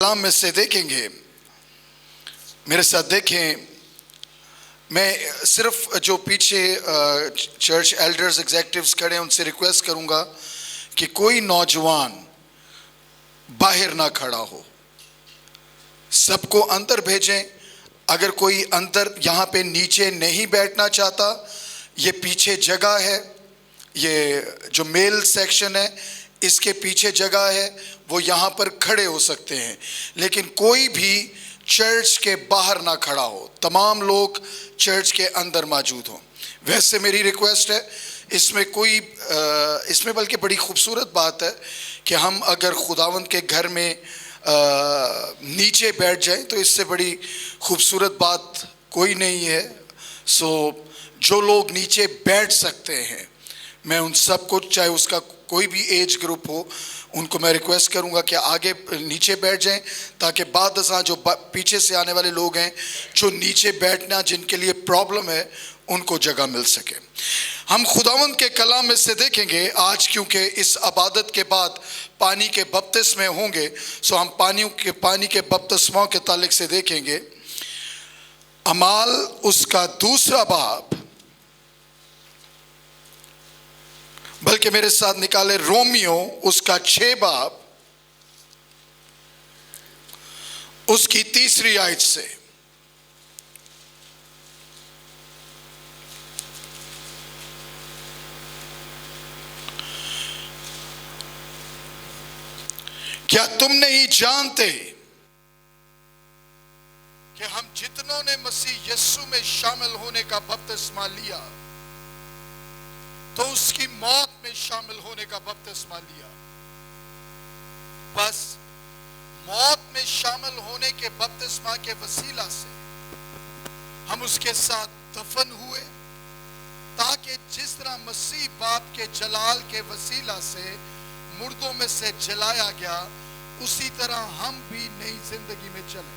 कलाम में से देखेंगे, मेरे साथ देखें। मैं सिर्फ जो पीछे चर्च एल्डर्स एग्जेक्टिव्स खड़े हैं उनसे रिक्वेस्ट करूंगा कि कोई नौजवान बाहर ना खड़ा हो, सबको अंदर भेजें। अगर कोई अंदर यहाँ पे नीचे नहीं बैठना चाहता, ये पीछे जगह है, ये जो मेल सेक्शन है इसके पीछे जगह है, वो यहाँ पर खड़े हो सकते हैं। लेकिन कोई भी चर्च के बाहर ना खड़ा हो, तमाम लोग चर्च के अंदर मौजूद हों। वैसे मेरी रिक्वेस्ट है, इसमें बल्कि बड़ी खूबसूरत बात है कि हम अगर खुदावंद के घर में नीचे बैठ जाएं तो इससे बड़ी खूबसूरत बात कोई नहीं है। जो लोग नीचे बैठ सकते हैं, मैं उन सबको, चाहे उसका कोई भी एज ग्रुप हो, उनको मैं रिक्वेस्ट करूंगा कि आगे नीचे बैठ जाएं, ताकि बाद जो पीछे से आने वाले लोग हैं जो नीचे बैठना जिनके लिए प्रॉब्लम है, उनको जगह मिल सके। हम खुदावंद के कलाम में से देखेंगे आज, क्योंकि इस इबादत के बाद पानी के बपतिस्मे होंगे, सो हम पानी के बपतिस्मों के ताल्लुक से देखेंगे। अमाल उसका 2 बाब, बल्कि मेरे साथ निकाले रोमियो उसका 6 बाब, उसकी 3 आयत से। क्या तुम नहीं जानते कि हम जितनों ने मसीह यीशु में शामिल होने का बपतिस्मा लिया, तो उसकी मौत में शामिल होने का बपतिस्मा लिया। बस मौत में शामिल होने के बपतिस्मा के वसीला से हम उसके साथ दफन हुए, ताकि जिस तरह मसीह बाप के जलाल के वसीला से मुर्दों में से जलाया गया, उसी तरह हम भी नई जिंदगी में चले।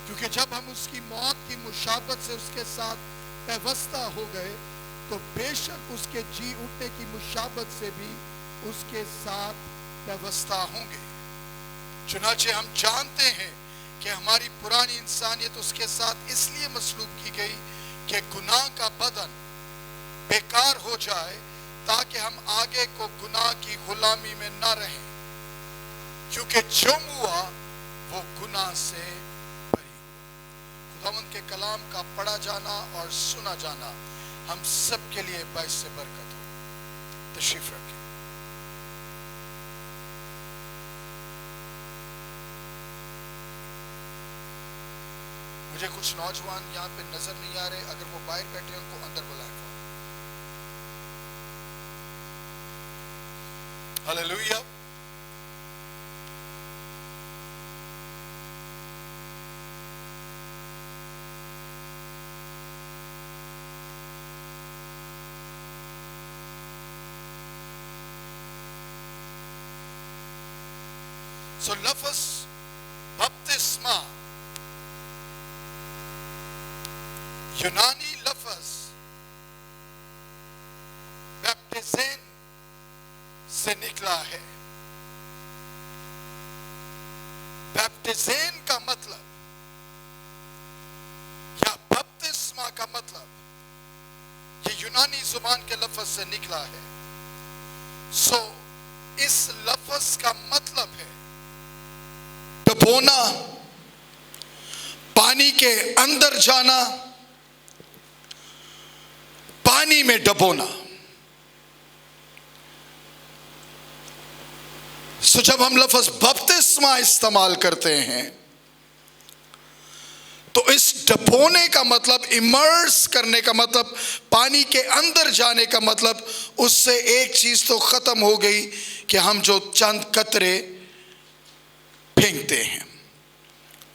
क्योंकि जब हम उसकी मौत की मुशाबत से उसके साथ पैवस्ता हो गए, तो बेशक उसके जी उठने की मुशाबत से भी उसके साथ व्यवस्था होंगे। चुनाचे हम जानते हैं कि हमारी पुरानी इंसानियत उसके साथ इसलिए मसलूब की गई कि गुनाह का बदन बेकार हो जाए, ताकि हम आगे को गुनाह की गुलामी में ना रहें। क्योंकि जो हुआ वो गुनाह से बरी। खुदावंद के कलाम का पढ़ा जाना और सुना जाना हम सब के लिए बाइस से बरकत हो। तशरीफ रखें। मुझे कुछ नौजवान यहाँ पे नजर नहीं आ रहे, अगर वो बाहर बैठे हैं उनको अंदर बुलाएं। हालेलुया। So लफ्ज़ बपतिस्मा यूनानी लफ्ज़ बैप्टिज़ेन से निकला है। बैप्टिज़ेन का मतलब या बपतिस्मा का मतलब ये यूनानी जुबान के लफ्ज़ से निकला है। सो इस लफ्ज़ का मतलब है डुबोना, पानी के अंदर जाना, पानी में डुबोना। सो जब हम लफ्ज़ बपतिस्मा इस्तेमाल करते हैं, तो इस डुबोने का मतलब, इमर्स करने का मतलब, पानी के अंदर जाने का मतलब, उससे एक चीज तो खत्म हो गई कि हम जो चंद कतरे फेंकते हैं।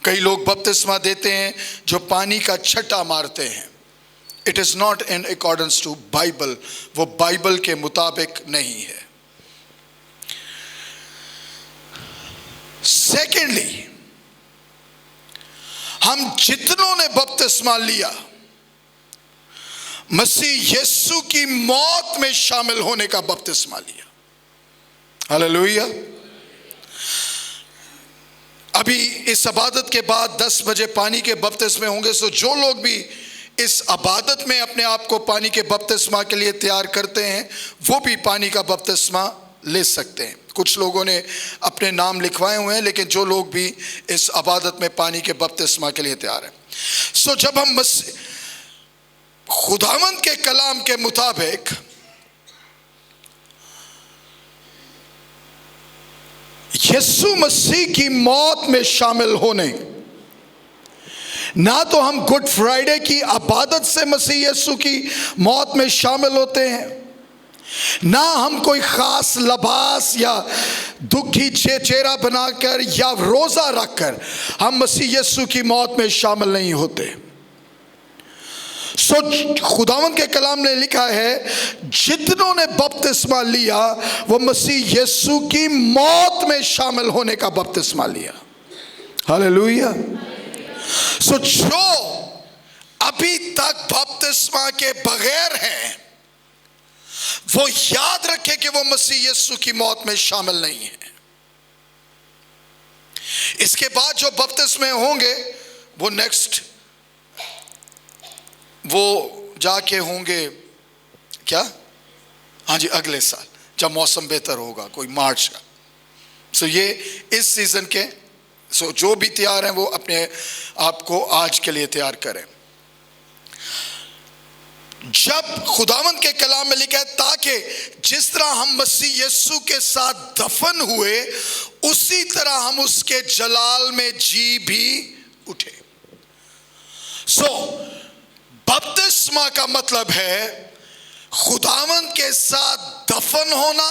कई लोग बपतिस्मा देते हैं जो पानी का छट्टा मारते हैं। It is not in accordance to Bible, वो बाइबल के मुताबिक नहीं है। सेकेंडली, हम जितनों ने बपतिस्मा लिया, मसीह यीशु की मौत में शामिल होने का बपतिस्मा लिया। हालेलुया। अभी इस इबादत के बाद 10 बजे पानी के बपतिस्मे होंगे। सो जो लोग भी इस इबादत में अपने आप को पानी के बपतिस्मा के लिए तैयार करते हैं, वो भी पानी का बपतिस्मा ले सकते हैं। कुछ लोगों ने अपने नाम लिखवाए हुए हैं, लेकिन जो लोग भी इस इबादत में पानी के बपतिस्मा के लिए तैयार हैं। सो जब हम खुदावंद के कलाम के मुताबिक यीशु मसीह की मौत में शामिल होने, ना तो हम गुड फ्राइडे की इबादत से मसीह यीशु की मौत में शामिल होते हैं, ना हम कोई खास लिबास या दुखी चेहरा बनाकर या रोजा रखकर हम मसीह यीशु की मौत में शामिल नहीं होते। सो खुदावंद के कलाम ने लिखा है, जितनों ने बपतिस्मा लिया वो मसीह यीशु की मौत में शामिल होने का बपतिस्मा लिया। हालेलुया। सो जो अभी तक बपतिस्मा के बगैर हैं, वो याद रखे कि वो मसीह यीशु की मौत में शामिल नहीं है। इसके बाद जो बपतिस्मे होंगे वो नेक्स्ट, वो जाके होंगे क्या, हाँ जी, अगले साल जब मौसम बेहतर होगा, कोई मार्च का। सो ये इस सीजन के, सो जो भी तैयार हैं वो अपने आप को आज के लिए तैयार करें। जब खुदावंद के कलाम में लिखा है, ताकि जिस तरह हम मसीह यीशु के साथ दफन हुए उसी तरह हम उसके जलाल में जी भी उठे। सो बपतिस्मा का मतलब है खुदावंद के साथ दफन होना,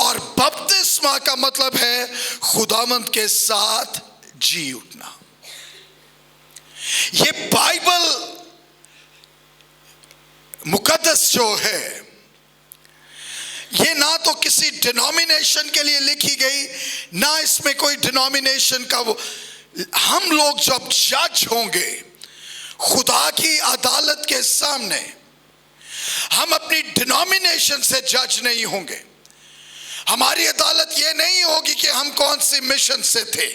और बपतिस्मा का मतलब है खुदावंद के साथ जी उठना। ये बाइबल मुकद्दस जो है, ये ना तो किसी डिनोमिनेशन के लिए लिखी गई, ना इसमें कोई डिनोमिनेशन का वो। हम लोग जब जज होंगे खुदा की अदालत के सामने, हम अपनी डिनोमिनेशन से जज नहीं होंगे। हमारी अदालत ये नहीं होगी कि हम कौन सी मिशन से थे,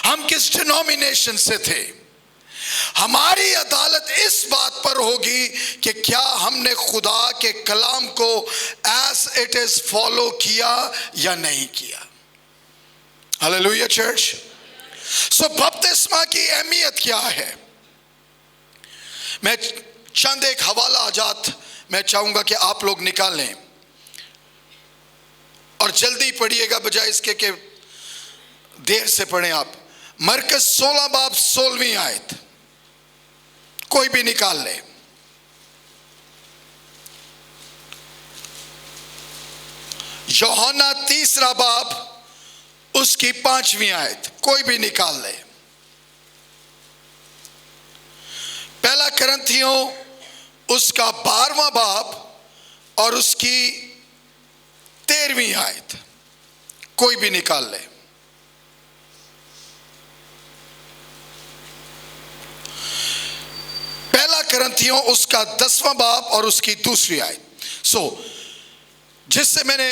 हम किस डिनोमिनेशन से थे। हमारी अदालत इस बात पर होगी कि क्या हमने खुदा के कलाम को एज इट इज फॉलो किया या नहीं किया। Hallelujah church. सो बपतिस्मा की अहमियत क्या है, मैं चंद एक हवाला आजात मैं चाहूंगा कि आप लोग निकालें और जल्दी पढ़िएगा, बजाय इसके कि देर से पढ़ें आप। मरकस 16 बाब 16वीं आयत, कोई भी निकाल ले। यूहन्ना 3 बाब उसकी 5वीं आयत, कोई भी निकाल ले। पहला करंथियों उसका 12वां बाब और उसकी 13वीं आयत, कोई भी निकाल ले। पहला करंथियों उसका 10वां बाब और उसकी 2री आयत। सो जिससे मैंने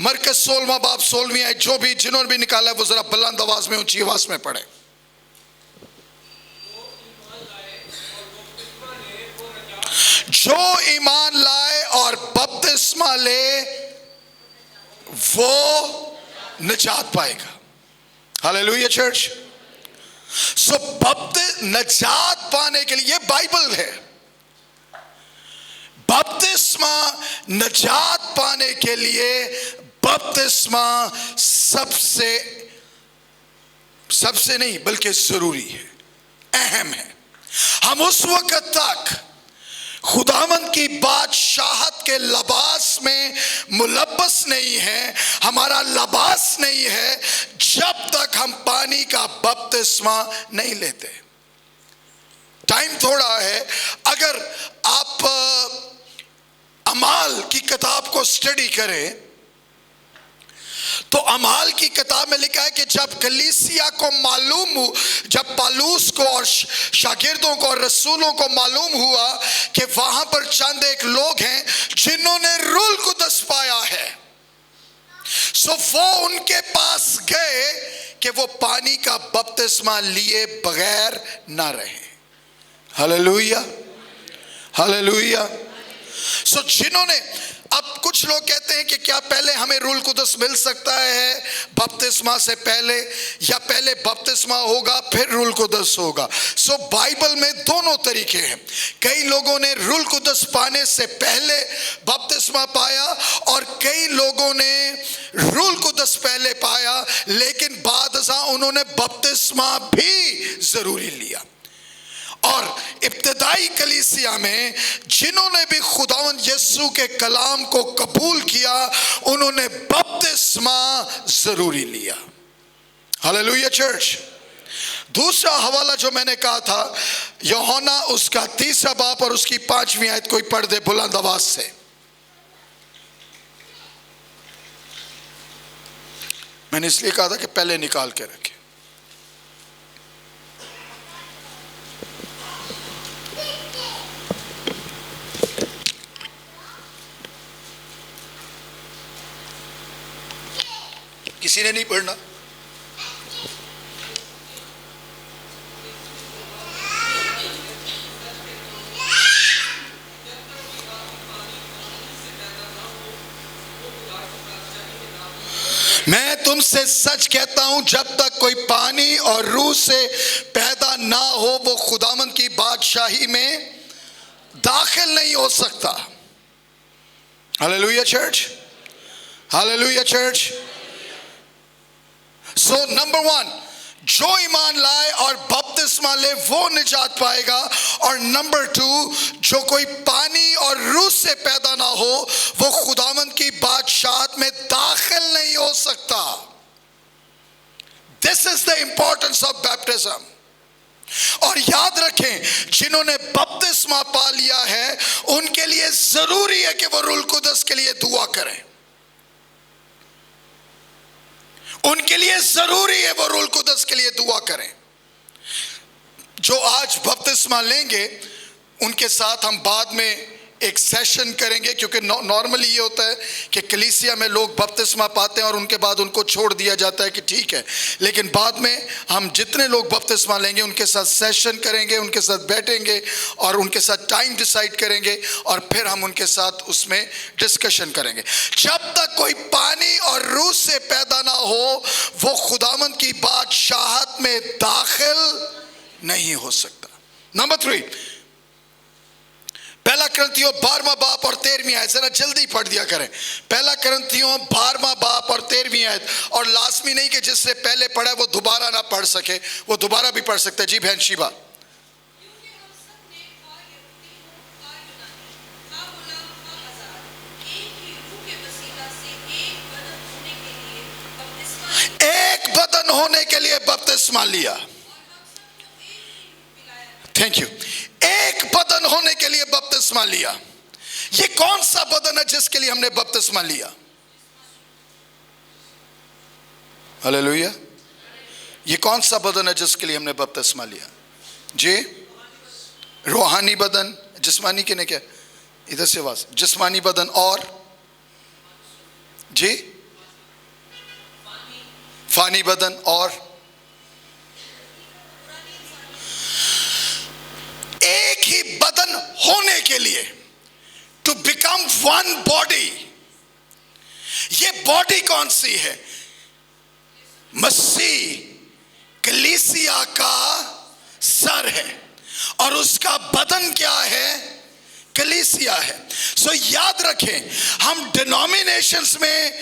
मरकस 16वां बाब 16वीं आयत, जो भी जिन्होंने भी निकाला है वो जरा बुलंद आवाज में, ऊंची आवाज में पढ़े। जो ईमान लाए और बपतिस्मा ले वो निजात पाएगा। Hallelujah church. सो निजात पाने के लिए, ये बाइबल है, बपतिस्मा निजात पाने के लिए बपतिस्मा सबसे नहीं बल्कि जरूरी है, अहम है। हम उस वक्त तक खुदावंद की बादशाहत के लिबास में मुलब्बस नहीं है, हमारा लिबास नहीं है, जब तक हम पानी का बपतिस्मा नहीं लेते। टाइम थोड़ा है। अगर आप अमाल की किताब को स्टडी करें तो अमाल की किताब में लिखा है कि जब कलीसिया को मालूम हो, जब पालूस को और शागिर्दों को और रसूलों को मालूम हुआ कि वहां पर चंद एक लोग हैं जिन्होंने रूल कुदस पाया है, सो वो उनके पास गए कि वो पानी का बपतिस्मा लिए बगैर ना रहे। Hallelujah, hallelujah. सो जिन्होंने, अब कुछ लोग कहते हैं कि क्या पहले हमें रूल कुदस मिल सकता है बपतिस्मा से पहले, या पहले बपतिस्मा होगा फिर रूल कुदस होगा। सो बाइबल में दोनों तरीके हैं। कई लोगों ने रूल कुदस पाने से पहले बपतिस्मा पाया और कई लोगों ने रूल कुदस पहले पाया, लेकिन बाद उन्होंने बपतिस्मा भी जरूरी लिया। और इब्तिदाई कलीसिया में जिन्होंने भी खुदावन यीशु के कलाम को कबूल किया, उन्होंने बपतिस्मा जरूरी लिया। Hallelujah church. दूसरा हवाला जो मैंने कहा था, यूहन्ना उसका 3 बाब और उसकी 5वीं आयत, कोई पढ़ दे बुलंद आवाज से। मैंने इसलिए कहा था कि पहले निकाल के रखे। किसी ने नहीं पढ़ना? मैं तुमसे सच कहता हूं, जब तक कोई पानी और रूह से पैदा ना हो, वो खुदावंद की बादशाही में दाखिल नहीं हो सकता। Hallelujah church, hallelujah church. So number 1, जो ईमान लाए और बपतिस्मा ले वो निजात पाएगा। और नंबर 2, जो कोई पानी और रूह से पैदा ना हो, वो खुदावंद की बादशाहत में दाखिल नहीं हो सकता। This is the importance of baptism. और याद रखें, जिन्होंने बपतिस्मा पा लिया है उनके लिए जरूरी है कि वो रूह कुदस के लिए दुआ करें। उनके लिए जरूरी है वो रूह कुदस के लिए दुआ करें। जो आज बपतिस्मा लेंगे उनके साथ हम बाद में एक सेशन करेंगे, क्योंकि नॉर्मली ये होता है कि कलीसिया में लोग बपतिस्मा पाते हैं और उनके बाद उनको छोड़ दिया जाता है कि ठीक है, लेकिन बाद में हम जितने लोग बपतिस्मा लेंगे उनके साथ सेशन करेंगे, उनके साथ बैठेंगे और उनके साथ टाइम डिसाइड करेंगे और फिर हम उनके साथ उसमें डिस्कशन करेंगे। जब तक कोई पानी और रूह से पैदा ना हो, वो खुदावंद की बादशाहत में दाखिल नहीं हो सकता। नंबर 3, पहला करंथियों 12वां बाब और 13वीं आयत, जरा जल्दी पढ़ दिया करें। पहला करंथियों 12वां बाब और 13वीं आयत। और लाजमी नहीं कि जिससे पहले पढ़ा वो दोबारा ना पढ़ सके, वो दोबारा भी पढ़ सकते। जी बहन शिबा। एक बदन होने के लिए बपतिस्मा लिया। Thank you. एक बदन होने के लिए बपतिस्मा लिया। ये कौन सा बदन है जिसके लिए हमने बपतिस्मा लिया? हालेलुया। ये कौन सा बदन है जिसके लिए हमने बपतिस्मा लिया? जी, रूहानी बदन। जिस्मानी के ने क्या? इधर से आवाज। जिस्मानी बदन और जी फानी बदन और एक ही बदन होने के लिए, टू बिकम वन बॉडी। ये बॉडी कौन सी है? मसीह कलीसिया का सर है और उसका बदन क्या है? कलीसिया है। सो याद रखें, हम डिनोमिनेशंस में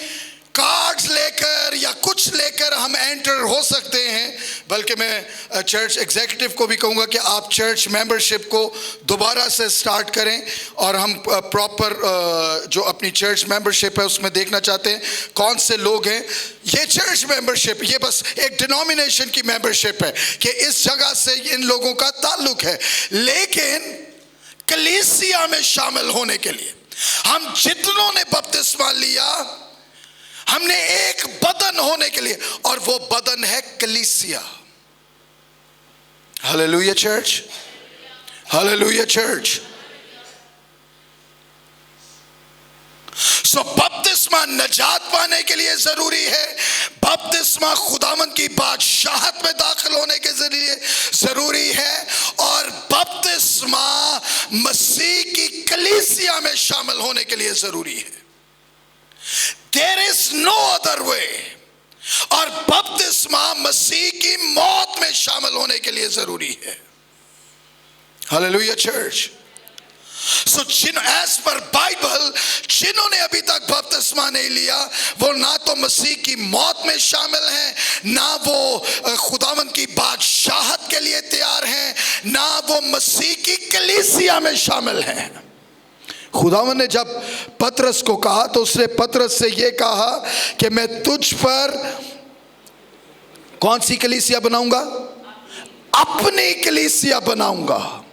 कार्ड्स लेकर या कुछ लेकर हम एंटर हो सकते हैं, बल्कि मैं चर्च एग्जीक्यूटिव को भी कहूँगा कि आप चर्च मेंबरशिप को दोबारा से स्टार्ट करें और हम प्रॉपर जो अपनी चर्च मेंबरशिप है उसमें देखना चाहते हैं कौन से लोग हैं। ये चर्च मेंबरशिप ये बस एक डिनोमिनेशन की मेंबरशिप है कि इस जगह से इन लोगों का ताल्लुक है, लेकिन कलीसिया में शामिल होने के लिए हम जितनों ने बपतिस्मा लिया, हमने एक बदन होने के लिए, और वो बदन है कलीसिया। Hallelujah church, hallelujah church. So बपतिस्मा नजात पाने के लिए जरूरी है, बपतिस्मा खुदावंद की बादशाहत में दाखिल होने के जरिए जरूरी है, और बपतिस्मा मसीह की कलीसिया में शामिल होने के लिए जरूरी है। There is no other way. और बपतिस्मा मसीह की मौत में शामिल होने के लिए जरूरी है। Hallelujah church. So as per Bible, जिन्होंने अभी तक बपतिस्मा नहीं लिया वो ना तो मसीह की मौत में शामिल हैं, ना वो खुदावंद की बादशाहत के लिए तैयार हैं, ना वो मसीह की कलीसिया में शामिल हैं। खुदावंद ने जब पतरस को कहा तो उसने पतरस से ये कहा कि मैं तुझ पर कौन सी कलीसिया बनाऊंगा? अपनी कलीसिया बनाऊंगा।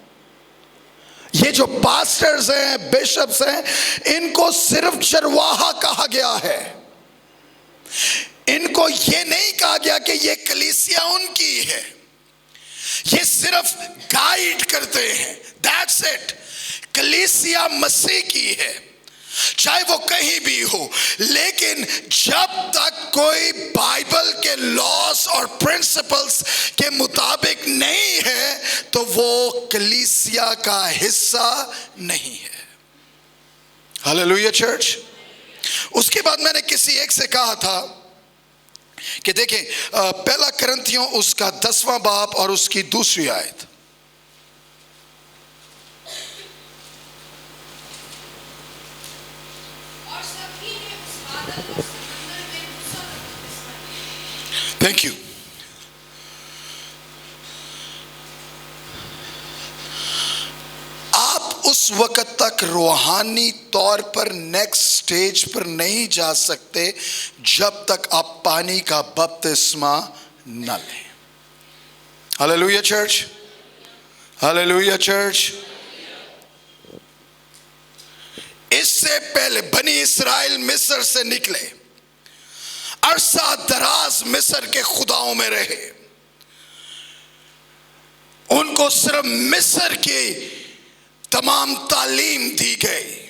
ये जो पास्टर्स हैं, बिशप्स हैं, इनको सिर्फ चरवाहा कहा गया है। इनको ये नहीं कहा गया कि ये कलीसिया उनकी है, ये सिर्फ गाइड करते हैं, दैट्स इट। कलीसिया मसीह की है, चाहे वो कहीं भी हो, लेकिन जब तक कोई बाइबल के लॉस और प्रिंसिपल्स के मुताबिक नहीं है तो वो कलीसिया का हिस्सा नहीं है। Hallelujah church. उसके बाद मैंने किसी एक से कहा था कि देखें, पहला कुरिन्थियों उसका 10वां बाब और उसकी 2री आयत। Thank you. आप उस वक्त तक रूहानी तौर पर नेक्स्ट स्टेज पर नहीं जा सकते जब तक आप पानी का बपतिस्मा न लें। Hallelujah church. Hallelujah church. इससे पहले बनी इस्राएल मिस्र से निकले, अरसा दराज मिस्र के खुदाओं में रहे, उनको सिर्फ मिस्र की तमाम तालीम दी गई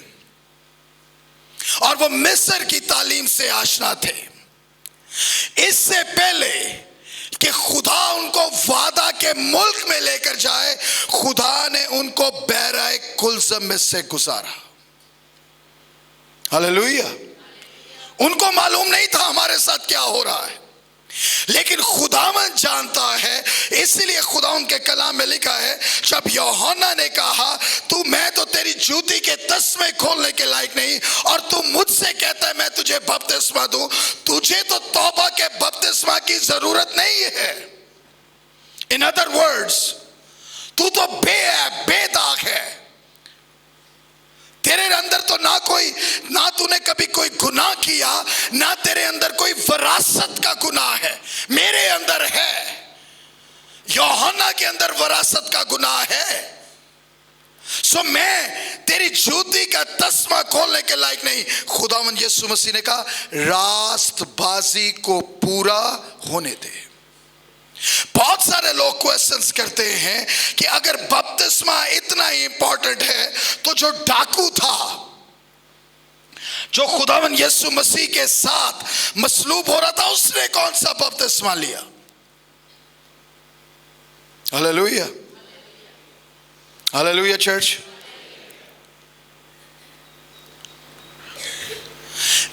और वो मिस्र की तालीम से आशना थे। इससे पहले कि खुदा उनको वादा के मुल्क में लेकर जाए, खुदा ने उनको बहराए कुलज़म में से गुजारा। हालेलुया। उनको मालूम नहीं था हमारे साथ क्या हो रहा है, लेकिन खुदावंद जानता है। इसलिए खुदावंद के कलाम में लिखा है, जब यूहन्ना ने कहा तू, मैं तो तेरी जूती के तस्मे खोलने के लायक नहीं और तू मुझसे कहता है मैं तुझे बपतिस्मा दूं, तुझे तो तौबा के बपतिस्मा की जरूरत नहीं है। इन अदर वर्ड्स, तू तो बेदाग है, तेरे अंदर तो ना तूने कभी कोई गुनाह किया, ना तेरे अंदर कोई विरासत का गुनाह है। मेरे अंदर है, यूहन्ना के अंदर विरासत का गुनाह है। सो मैं तेरी जूती का तस्मा खोलने के लायक नहीं। खुदावंद यीशु मसीह ने कहा रास्तबाजी को पूरा होने दे। बहुत सारे लोग क्वेश्चंस करते हैं कि अगर बपतिस्मा इतना ही इंपॉर्टेंट है तो जो डाकू था, जो खुदावंद यीशु मसीह के साथ मसलूब हो रहा था, उसने कौन सा बपतिस्मा लिया? हालेलुया। Hallelujah church.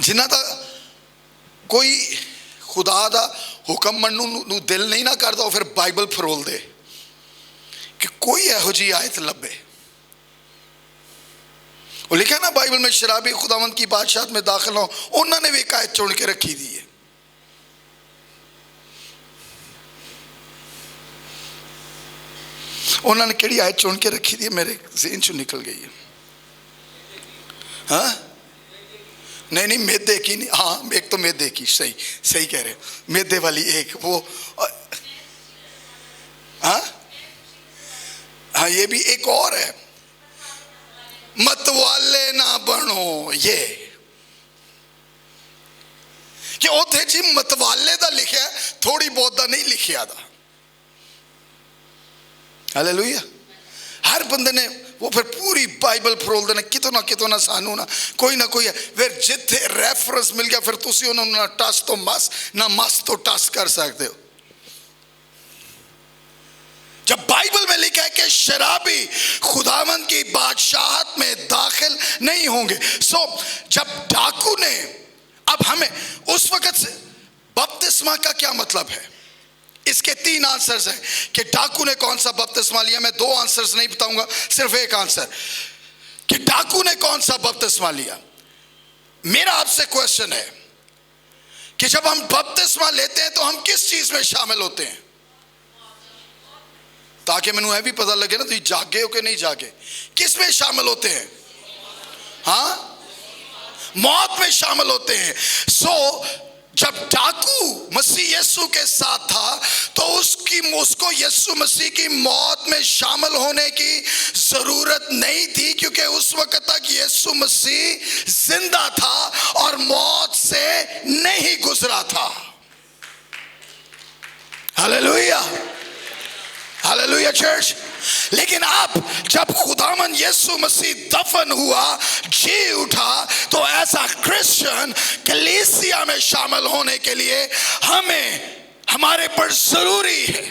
जिन्ना दा कोई खुदा दा हुक्म मनू नू दिल नहीं ना करता, फिर बाइबल फरोल दे कि कोई एहो जी आयत लभे। वो लिखा ना बाइबल में, शराबी खुदावंद की बादशाहत में दाखिल हो, उन्होंने भी एक आयत चुन के रखी दी है। उन्होंने केड़ी आयत चुन के रखी दी है, मेरे ज़हन चो निकल गई है। हाँ नहीं मैदे की नहीं, हाँ एक तो मैदे की, सही सही कह रहे, मैदे वाली एक वो, हाँ ये भी एक और है, मतवाले ना बनो। ये कि उथे जी मतवाले दा लिखा, थोड़ी बहुत दा नहीं लिखा था। हालेलुया। हर बंदे ने वो फिर पूरी बाइबल फरोल देना कितना सानू ना कोई है फिर जिथे रेफरेंस मिल गया फिर तुसी उन्होंने ना टस तो मस ना मस तो टस कर सकते हो। जब बाइबल में लिखा है कि शराबी खुदावंद की बादशाहत में दाखिल नहीं होंगे। जब डाकू ने, अब हमें उस वक्त से बपतिस्मा का क्या मतलब है, इसके 3 आंसर्स हैं कि डाकू ने कौन सा बपतिस्मा लिया। मैं 2 आंसर्स नहीं बताऊंगा, सिर्फ एक आंसर कि डाकू ने कौन सा बपतिस्मा लिया। मेरा आपसे क्वेश्चन है कि जब हम बपतिस्मा लेते हैं तो हम किस चीज में शामिल होते हैं, ताकि मैंने भी पता लगे ना तो जागे हो कि नहीं जागे। किस में शामिल होते हैं? हाँ, मौत में शामिल होते हैं। जब डाकू मसीह यीशु के साथ था तो उसको यीशु मसीह की मौत में शामिल होने की जरूरत नहीं थी, क्योंकि उस वक्त तक यीशु मसीह जिंदा था और मौत से नहीं गुजरा था। Hallelujah, hallelujah church. लेकिन अब जब खुदावन यीशु मसीह दफन हुआ, जी उठा, तो ऐसा क्रिश्चियन कलीसिया में शामिल होने के लिए हमारे पर जरूरी है।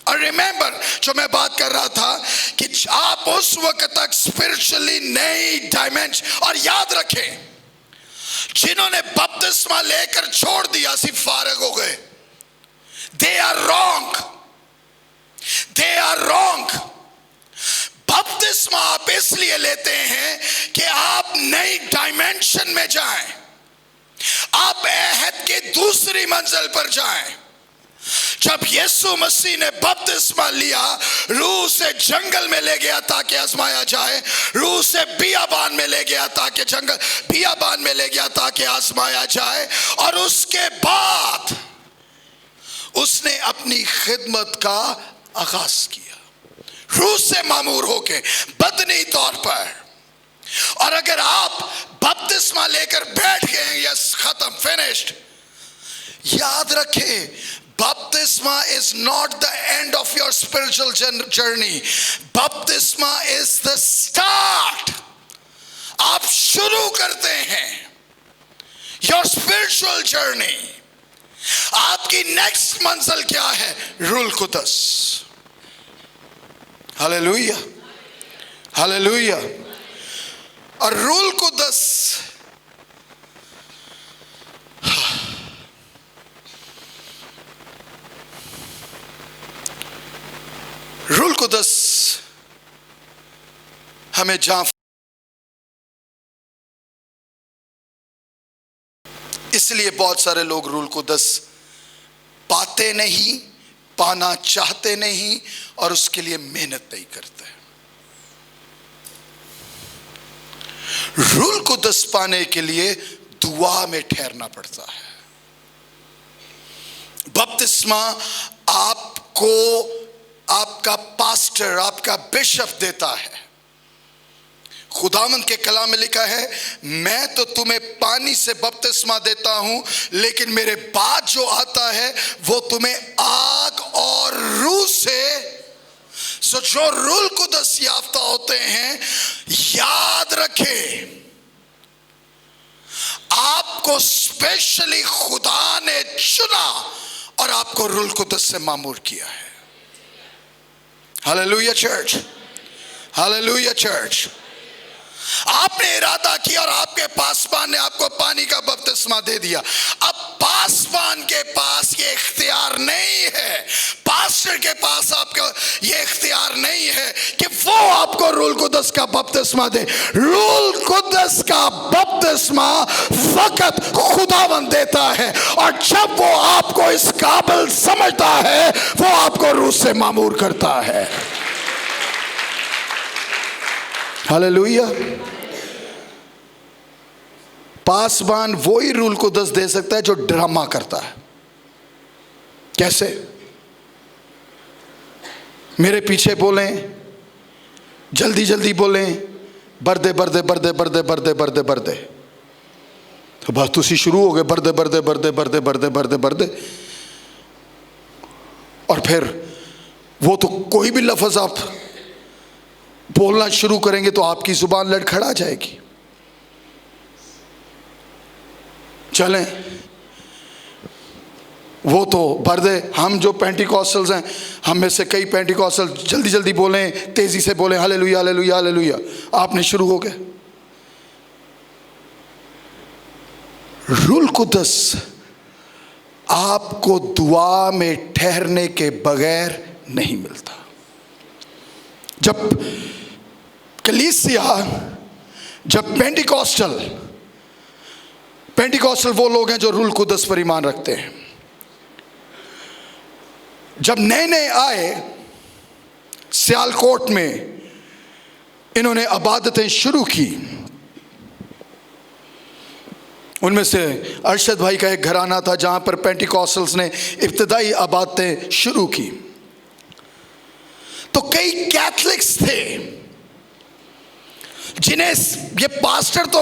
और रिमेंबर, जो मैं बात कर रहा था कि आप उस वक्त तक स्पिरिचुअली नई डायमेंशन, और याद रखें जिन्होंने बपतिस्मा लेकर छोड़ दिया सिर्फ फारग हो गए, they are wrong, they are wrong. बपतिस्मा आप इसलिए लेते हैं कि आप नई डायमेंशन में जाएं, आप अहद के दूसरी मंजिल पर जाएं। जब यीशु मसीह ने बपतिस्मा लिया, रूह से जंगल में ले गया ताकि आजमाया जाए, रूह से बियाबान में ले गया ताकि बियाबान में ले गया ताकि आजमाया जाए, और उसके बाद उसने अपनी खिदमत का आगाज किया रूह से मामूर होके बदनी तौर पर। और अगर आप बपतिस्मा लेकर बैठ गए, यस खत्म, फिनिश्ड, याद रखें बपतिस्मा is not the end of your spiritual journey, बपतिस्मा इज द स्टार्ट। आप शुरू करते हैं योर स्पिरिचुअल जर्नी। आपकी नेक्स्ट मंजिल क्या है? रूल कुदस। Hallelujah, hallelujah. और रूल कुदस हमें जहां, इसलिए बहुत सारे लोग रूल कुदस पाते नहीं, पाना चाहते नहीं, और उसके लिए मेहनत नहीं करते। रूल कुदस पाने के लिए दुआ में ठहरना पड़ता है। बपतिस्मा आपको आपका पास्टर, आपका बिशप देता है। खुदावंद के कलाम में लिखा है, मैं तो तुम्हें पानी से बपतिस्मा देता हूं, लेकिन मेरे बाद जो आता है वो तुम्हें आग और रूह से। जो रूल कुदस याफ्ता होते हैं, याद रखें आपको स्पेशली खुदा ने चुना और आपको रूल कुदस से मामूर किया है। Hallelujah church, hallelujah church. आपने इरादा किया और आपके पासवान ने आपको पानी का बपतिस्मा दे दिया। अब पासवान के पास ये इख्तियार नहीं है, पास्टर के पास आपको ये इख्तियार नहीं है कि वो आपको रूल कुदस का बपतिस्मा दे। रूल कुदस का बपतिस्मा फकत खुदावंद देता है, और जब वो आपको इस काबिल समझता है, वो आपको रूह से मामूर करता है। हालेलुया। पासवान वही रूल कुदस दे सकता है जो ड्रामा करता है। कैसे? मेरे पीछे बोलें, जल्दी जल्दी बोलें, बरदे बरदे बरदे बरदे बरदे बरदे बरदे, तो बस तुसी शुरू हो गए बरदे बरदे बरदे बरदे बरदे बरदे बरदे। और फिर वो तो कोई भी लफ्ज आप बोलना शुरू करेंगे तो आपकी जुबान लड़खड़ा जाएगी। चलें, वो तो भर दे। हम जो पेंटिकॉस्टल्स हैं, हम में से कई पेंटिकॉस्टल जल्दी जल्दी बोलें, तेजी से बोलें हालेलुया हालेलुया हालेलुया। आपने शुरू हो गए। रूह कुद्दस आपको दुआ में ठहरने के बगैर नहीं मिलता। जब कलीसिया, जब पेंटिकॉस्टल वो लोग हैं जो रूह कुद्दस पर ईमान रखते हैं, जब नए नए आए सियालकोट में, इन्होंने इबादतें शुरू की। उनमें से अरशद भाई का एक घराना था जहां पर पेंटिकॉस्टल्स ने इब्तिदाई इबादतें शुरू की। तो कई कैथलिक्स थे जिन्हें ये पास्टर तो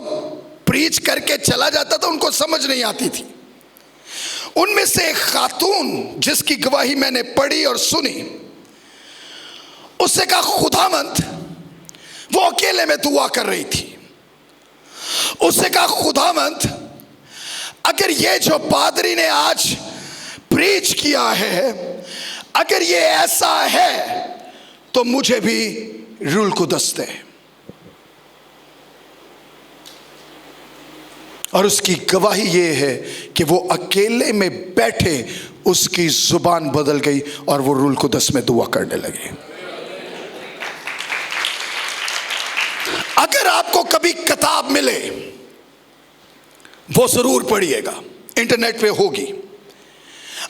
प्रीच करके चला जाता था, उनको समझ नहीं आती थी। उनमें से एक खातून जिसकी गवाही मैंने पढ़ी और सुनी, उससे कहा खुदावंद, वो अकेले में दुआ कर रही थी, उससे कहा खुदावंद, अगर ये जो पादरी ने आज प्रीच किया है, अगर ये ऐसा है तो मुझे भी रूह कुद्दस दे। और उसकी गवाही ये है कि वो अकेले में बैठे उसकी जुबान बदल गई और वो रूह कुद्दस में दुआ करने लगे। अगर आपको कभी किताब मिले, वो जरूर पढ़िएगा, इंटरनेट पे होगी।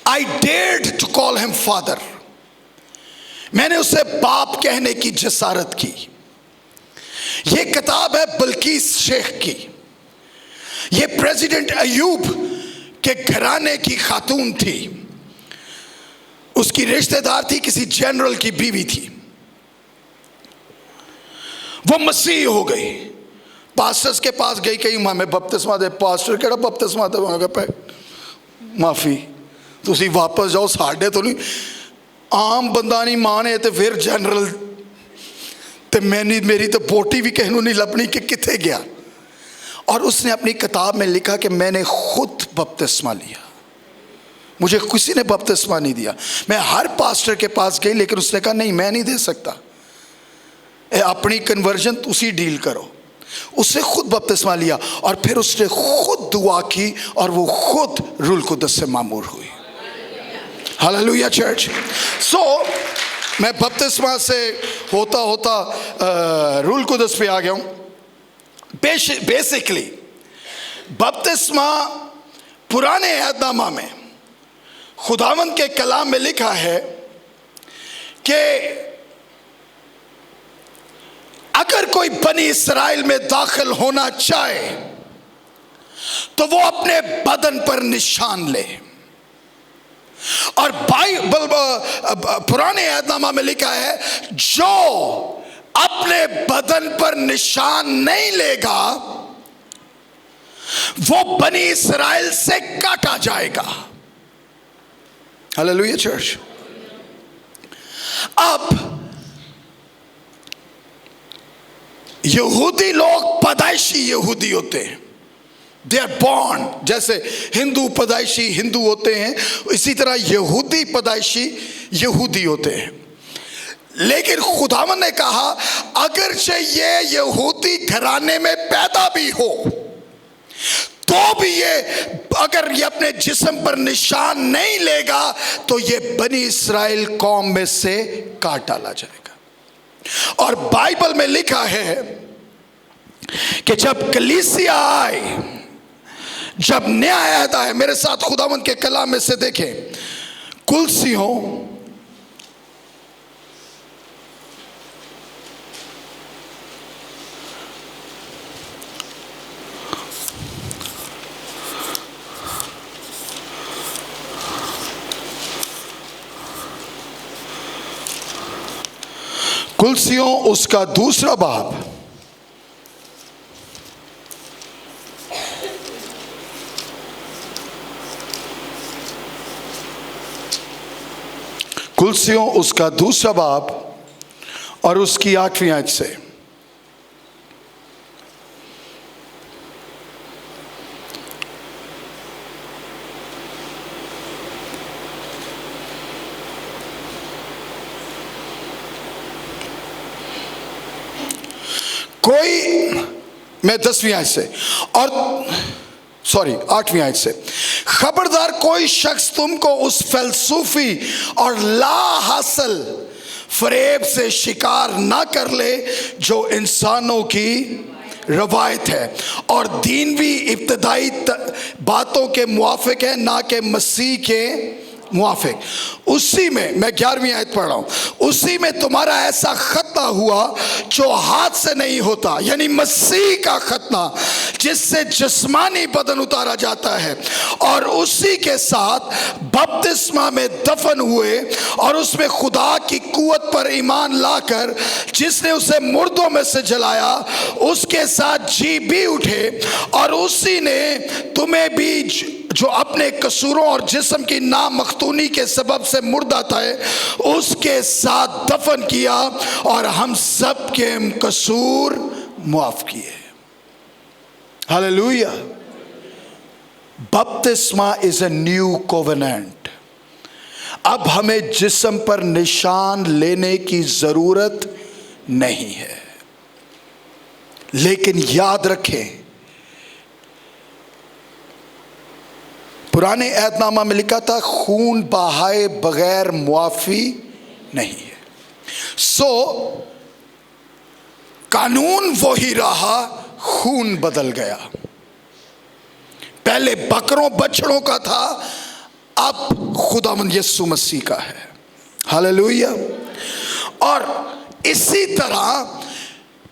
I dared to call him father. मैंने उसे बाप कहने की जसारत की। यह किताब है बल्कीस शेख की। ये प्रेसिडेंट अयूब के घराने की खातून थी, उसकी रिश्तेदार थी, किसी जनरल की बीवी थी। वो मसीह हो गई, पास्टर्स के पास गई, कहीं हमें बपतिस्मा दे। पास्टर केड़ा बपतिस्मा दे? मैं कहा माफी, तुसी वापस जाओ, साढ़े तो नहीं, आम बंदा नहीं माने तो फिर जनरल, तो मेरी तो बोटी भी कहनू नहीं लभनी कि किथे गया। और उसने अपनी किताब में लिखा कि मैंने खुद बपतिस्मा लिया, मुझे किसी ने बपतिस्मा नहीं दिया। मैं हर पास्टर के पास गई, लेकिन उसने कहा नहीं, मैं नहीं दे सकता, अपनी कन्वर्जन तुसी डील करो। उसने खुद बपतिस्मा लिया और फिर उसने खुद दुआ की और वो खुद रूह कुद्दस से मामूर हुई। Hallelujah church. सो मैं बपतिस्मा से होता होता रूह कुद्दस पे आ गया हूं। बेसिकली बपतिस्मा पुराने अहदनामा में खुदावंद के कलाम में लिखा है कि अगर कोई बनी इस्राएल में दाखिल होना चाहे तो वो अपने बदन पर निशान ले। और बाइबल पुराने अहदनामा में लिखा है जो अपने बदन पर निशान नहीं लेगा वो बनी इस्राएल से काटा जाएगा। Hallelujah church. अब यहूदी लोग पैदाइशी यहूदी होते हैं, दे आर बॉर्न। जैसे हिंदू पैदाइशी हिंदू होते हैं, इसी तरह यहूदी पैदाइशी यहूदी होते हैं। लेकिन खुदावन ने कहा अगरचे ये यहूदी घराने में पैदा भी हो तो भी ये, अगर ये अपने जिस्म पर निशान नहीं लेगा तो ये बनी इस्राएल कौम में से काट डाला जाएगा। और बाइबल में लिखा है कि जब कलीसिया आए, जब न्याय अहद आए, मेरे साथ खुदावन के कलाम में से देखें, कुलसियों उसका दूसरा बाब, कुलसियों उसका दूसरा बाब और उसकी 8वीं आयत से। मैं 10वीं आयत से और 8वीं आयत से, खबरदार कोई शख्स तुमको उस फलसूफी और ला हासिल फरेब से शिकार ना कर ले जो इंसानों की रवायत है और दीनवी इब्तदाई बातों के मुआफिक है, ना के मसीह के मुआफिक। उसी में, मैं 11वीं आयत पढ़ रहा हूं, उसी में तुम्हारा ऐसा खतना हुआ जो हाथ से नहीं होता, यानी मसीह का खतना जिससे जिस्मानी बदन उतारा जाता है, और उसी के साथ बपतिस्मा में दफन हुए और उसमें खुदा की कुव्वत पर ईमान लाकर जिसने उसे मुर्दों में से जलाया उसके साथ जी भी उठे, और उसी ने तुम्हें भी जो अपने कसूरों और जिस्म की नामख्तूनी के सबब से मुर्दा था उसके साथ दफन किया और हम सब के कसूर मुआफ किए। हालेलुया। बपतिस्मा इज अ न्यू कोवेनेंट। अब हमें जिस्म पर निशान लेने की जरूरत नहीं है, लेकिन याद रखें पुराने ऐहदनामा में लिखा था खून बहाए बगैर मुआफी नहीं है। कानून वही रहा, खून बदल गया। पहले बकरों बछड़ों का था, अब खुदावंद यीशु मसीह का है। हालेलुया। और इसी तरह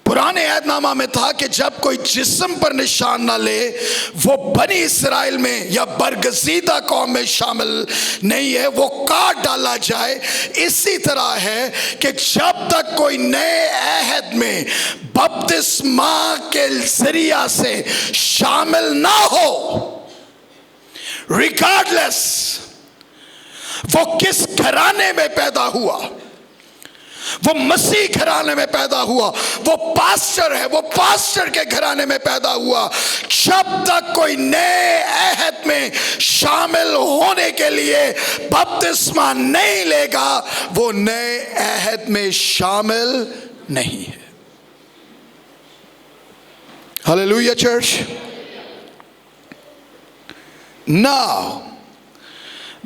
पुराने ऐहदनामा में था कि जब कोई जिस्म पर निशान ना ले वो बनी इस्राएल में या बरगजीदा कौम में शामिल नहीं है, वो काट डाला जाए। इसी तरह है कि जब तक कोई नए अहद में बपतिस्मा के जरिया से शामिल ना हो, रिगार्डलेस वो किस घराने में पैदा हुआ, वो मसीह घराने में पैदा हुआ, वो पास्टर है, वो पास्टर के घराने में पैदा हुआ, जब तक कोई नए अहद में शामिल होने के लिए बपतिस्मा नहीं लेगा वो नए अहद में शामिल नहीं है। Hallelujah church. Now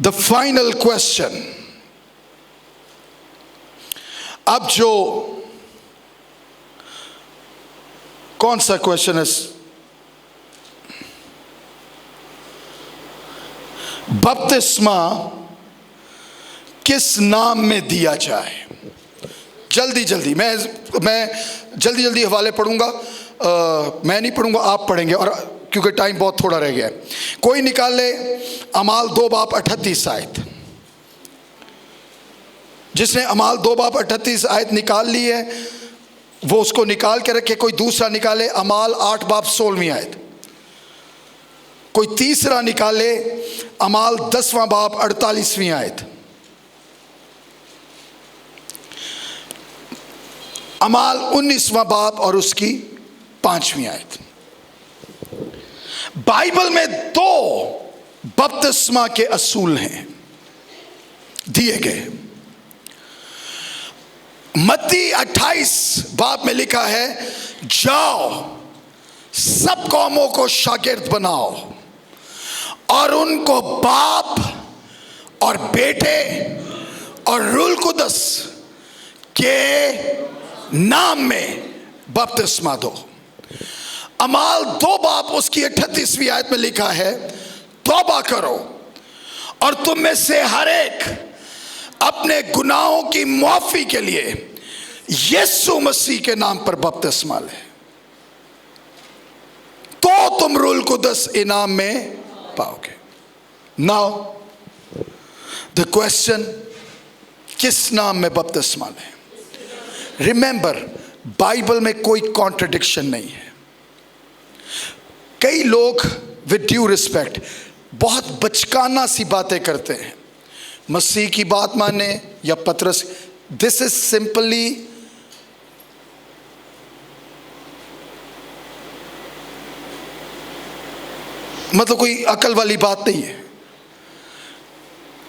the final question. अब जो कौन सा क्वेश्चन है? बपतिस्मा किस नाम में दिया जाए? जल्दी जल्दी मैं जल्दी जल्दी हवाले पढ़ूंगा। मैं नहीं पढ़ूंगा, आप पढ़ेंगे, और क्योंकि टाइम बहुत थोड़ा रह गया है। कोई निकाल ले अमाल 2 बाब 38 आयत। जिसने अमाल 2 बाब 38 आयत निकाल ली है वो उसको निकाल के रखे। कोई दूसरा निकाले अमाल 8 बाब 16वीं आयत। कोई तीसरा निकाले अमाल 10वां बाब 48वीं आयत। अमाल 19वां बाब और उसकी 5वीं आयत। बाइबल में 2 बपतिस्मा के असूल हैं दिए गए। मत्ती 28 बाब में लिखा है, जाओ सब कौमों को शागिर्द बनाओ और उनको बाप और बेटे और रूल कुदस के नाम में बपतिस्मा दो। अमाल 2 बाब उसकी 38वीं आयत में लिखा है, तौबा करो और तुम में से हर एक अपने गुनाहों की मुआफी के लिए यीशु मसीह के नाम पर बपतिस्मा ले, तो तुम रूल कुदस इनाम में पाओगे। नाउ द क्वेश्चन, किस नाम में बपतिस्मा लें? रिमेंबर, बाइबल में कोई कॉन्ट्रडिक्शन नहीं है। कई लोग विद ड्यू रिस्पेक्ट बहुत बचकाना सी बातें करते हैं, मसीह की बात माने या पतरस। दिस इज सिंपली मतलब कोई अकल वाली बात नहीं है।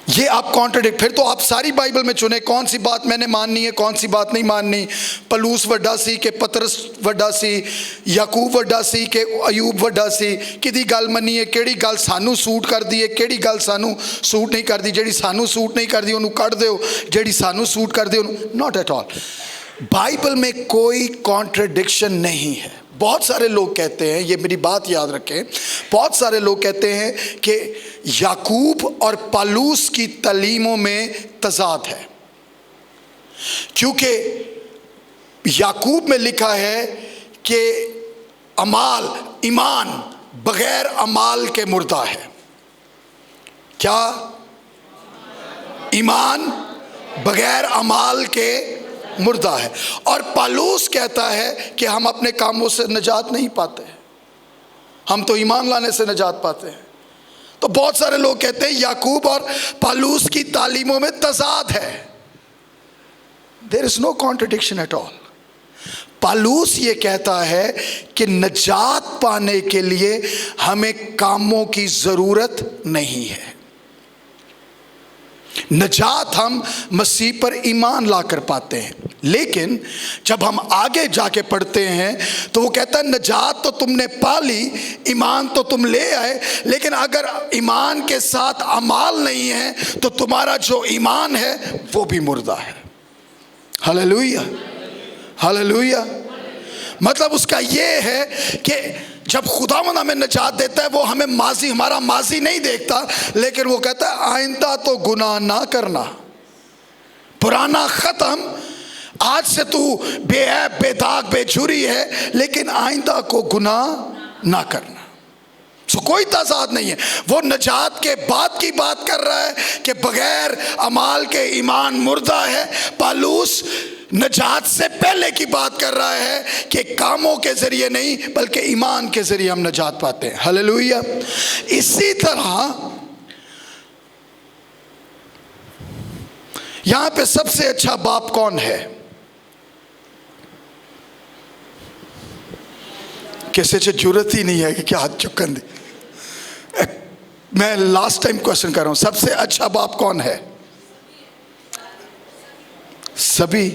ये आप कॉन्ट्रडिक्ट, फिर तो आप सारी बाइबल में चुने कौन सी बात मैंने माननी है, कौन सी बात नहीं माननी। पलूस वड्डा सी के पतरस वड्डा सी, याकूब वड्डा सी के अयूब वड्डा सी, किदी गल मनी है, केड़ी गल सानू सूट कर दी है, केड़ी गल सानू सूट नहीं कर दी। जेड़ी सानू सूट नहीं कर दी उन्होंने कट दो, जेड़ी सानू सूट कर दी उन्होंने। नॉट एट ऑल, बाइबल में कोई कॉन्ट्रडिक्शन नहीं है। बहुत सारे लोग कहते हैं, ये मेरी बात याद रखें, बहुत सारे लोग कहते हैं कि याकूब और पालूस की तालीमों में तजाद है, क्योंकि याकूब में लिखा है कि अमाल, ईमान बगैर अमाल के मुर्दा है। क्या? ईमान बगैर अमाल के मुर्दा है। और पालूस कहता है कि हम अपने कामों से निजात नहीं पाते, हम तो ईमान लाने से निजात पाते हैं। तो बहुत सारे लोग कहते हैं याकूब और पालूस की तालीमों में तजाद है। There is no contradiction at all. पालूस ये कहता है कि निजात पाने के लिए हमें कामों की जरूरत नहीं है। निजात हम मसीह पर ईमान लाकर पाते हैं। लेकिन जब हम आगे जाके पढ़ते हैं तो वो कहता है निजात तो तुमने पा ली, ईमान तो तुम ले आए, लेकिन अगर ईमान के साथ अमाल नहीं है तो तुम्हारा जो ईमान है वो भी मुर्दा है। Hallelujah, hallelujah. मतलब उसका ये है कि जब खुदावंद हमें निजात देता है वो हमें माजी, हमारा माजी नहीं देखता, लेकिन वो कहता है आइंदा तो गुनाह ना करना, पुराना खत्म, आज से तू बेऐब बेदाग बेजुरी है, लेकिन आइंदा को गुनाह ना करना। सो कोई तजाद नहीं है। वो निजात के बाद की बात कर रहा है कि बगैर अमाल के ईमान मुर्दा है। पालूस निजात से पहले की बात कर रहा है कि कामों के जरिए नहीं बल्कि ईमान के जरिए हम निजात पाते हैं। हालेलुया। इसी तरह यहां पे सबसे अच्छा बाप कौन है? किसी से जरूरत ही नहीं है कि क्या हाथ चुकन दे। मैं लास्ट टाइम क्वेश्चन कर रहा हूं, सबसे अच्छा बाप कौन है? सभी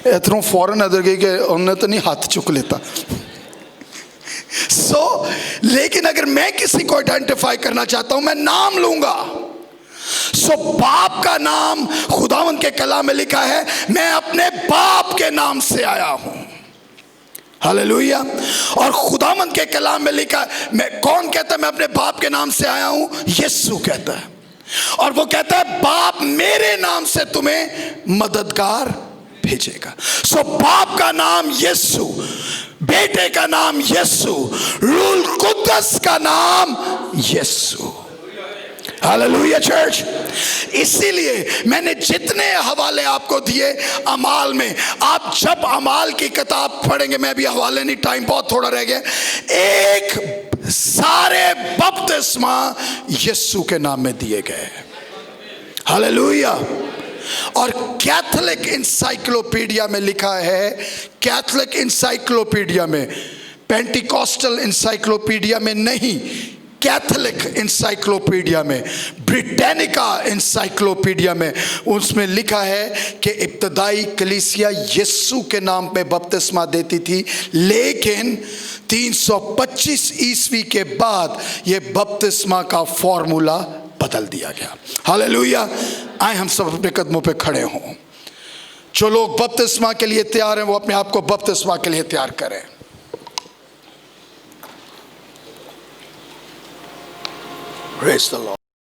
इतनों फौरन अदर गई कि उन्होंने तो नहीं हाथ चुक लेता। लेकिन अगर मैं किसी को आइडेंटिफाई करना चाहता हूं मैं नाम लूंगा। बाप का नाम खुदावंद के कलाम में लिखा है, मैं अपने बाप के नाम से आया हूं। हालेलुया। और खुदावंद के कलाम में लिखा है, मैं, कौन कहता है मैं अपने बाप के नाम से आया हूं? यीशु कहता है। और वो कहता है बाप मेरे नाम से तुम्हें मददगार भेजेगा। बाप का नाम यीशु, बेटे का नाम यीशु, रूल कुद्दस का नाम यीशु। Hallelujah church. इसीलिए मैंने जितने हवाले आपको दिए अमाल में, आप जब अमाल की किताब पढ़ेंगे, मैं भी हवाले नहीं, टाइम बहुत थोड़ा रह गया, एक सारे बपतिस्मा यीशु के नाम में दिए गए। हालेलुया। और कैथोलिक इंसाइक्लोपीडिया में लिखा है, कैथोलिक इंसाइक्लोपीडिया में, पेंटिकॉस्टल इंसाइक्लोपीडिया में नहीं, कैथोलिक इंसाइक्लोपीडिया में, ब्रिटानिका इंसाइक्लोपीडिया में, उसमें लिखा है कि इब्तदाई कलीसिया यीशु के नाम पे बपतिस्मा देती थी, लेकिन 325 ईस्वी के बाद ये बपतिस्मा का फॉर्मूला बदल दिया गया। हालेलुया। आए हम सब अपने कदमों पे खड़े हों। जो लोग बपतिस्मा के लिए तैयार हैं वो अपने आप को बपतिस्मा के लिए तैयार करें। Praise the Lord.